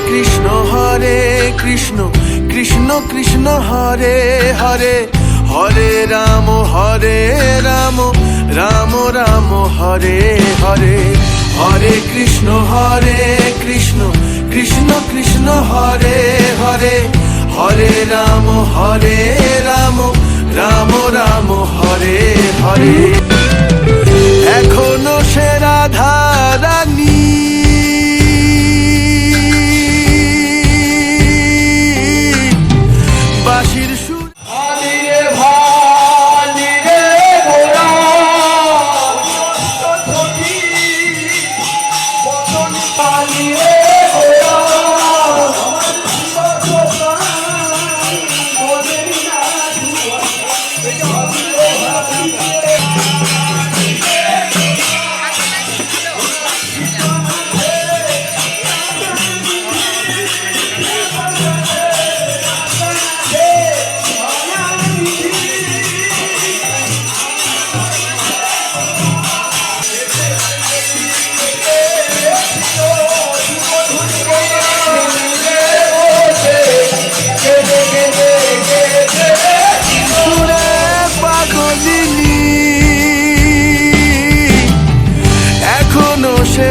কৃষ্ণ কৃষ্ণ কৃষ্ণ কৃষ্ণ হরে হরে, হরে রাম রাম রাম হরে হরে, হরে কৃষ্ণ কৃষ্ণ কৃষ্ণ কৃষ্ণ হরে হরে, হরে রাম রাম রাম হরে হরে। এখনো সে রাধা রানী বাঁশির সুর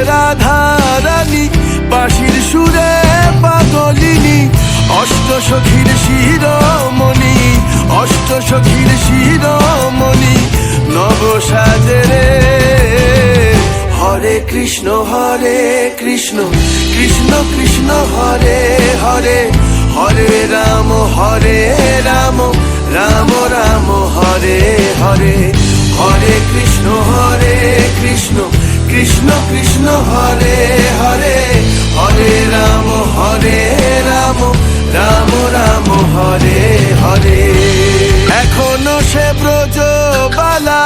রাধা রানী বাঁশির সুরে পাগলিনী, অষ্ট সখীর শিরোমণি, অষ্ট সখীর শিরোমণি নব সাজরে। হরে কৃষ্ণ কৃষ্ণ কৃষ্ণ কৃষ্ণ হরে হরে, হরে রাম রাম রাম হরে হরে, হরে কৃষ্ণ কৃষ্ণ কৃষ্ণ কৃষ্ণ হরে হরে, হরে রাম রাম রাম হরে হরে। এখনো সে ব্রজবালা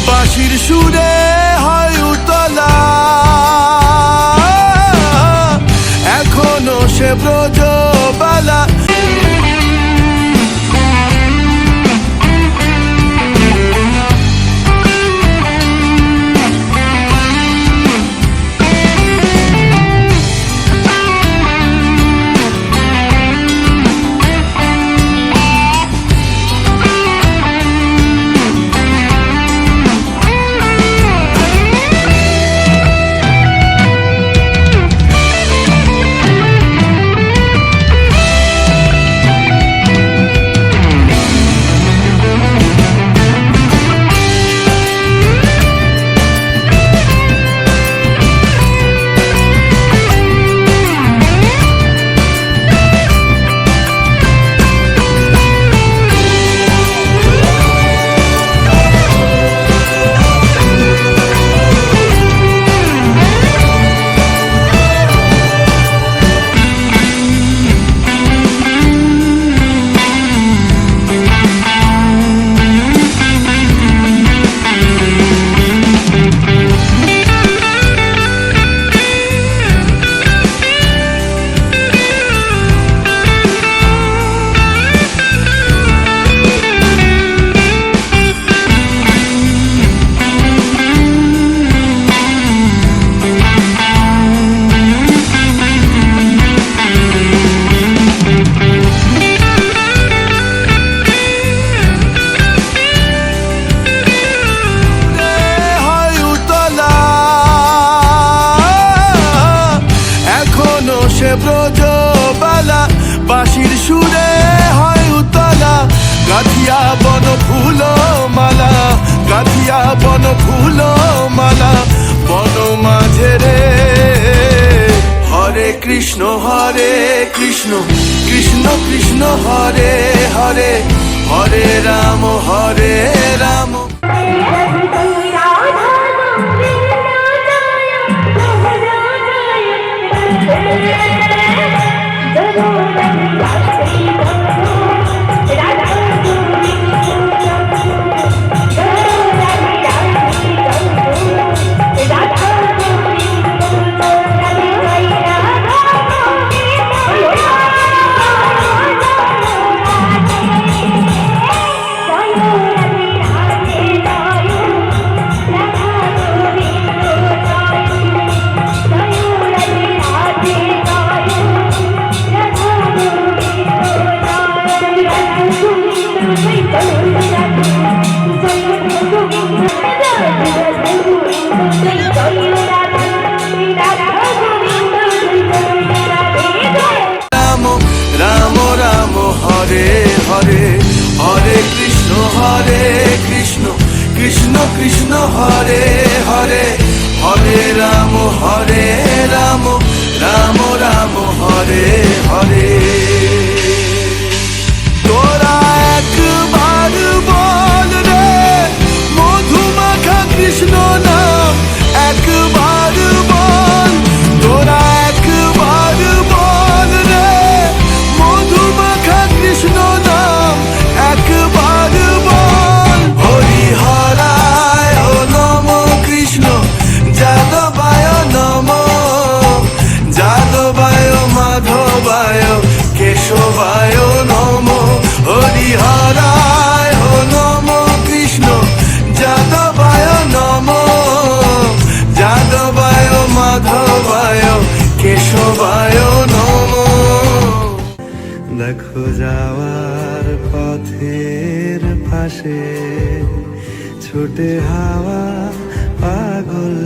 বাঁশির সুরে হয় উতলা, এখনো সে ব্রজবালা। ব্রজবালা বাঁশির সুরে হয় উতলা, গাথিয়া বন ফুল মালা, গাথিয়া বন ফুল মালা বন মাঝে রে। হরে কৃষ্ণ কৃষ্ণ কৃষ্ণ কৃষ্ণ হরে হরে, হরে রাম রাম। Bye. হরে কৃষ্ণ কৃষ্ণ কৃষ্ণ হরে হরে হরে রাম রাম রাম হরে হরে তোরা একবার বল রে মধুমাখা কৃষ্ণ নাম একবার বল তোরা একবার বল রে মধুমাখা কৃষ্ণ নাম একবার বল হরি হরায় ও নম কৃষ্ণ যাদবায় নম যাদবায় মাধবায় কেশবায় নম হরি হরায় ও নম কৃষ্ণ যাদবায় নম যাদবায় মাধবায় কেশবায় নম দেখো যাওয়ার পথের পাশে ছুটে হাওয়া পাগল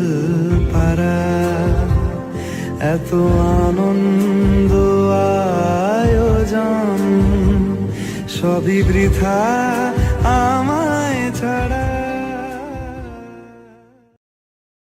পারা এত আনন্দ আয়োজন সবই বৃথা আমায় ছাড়া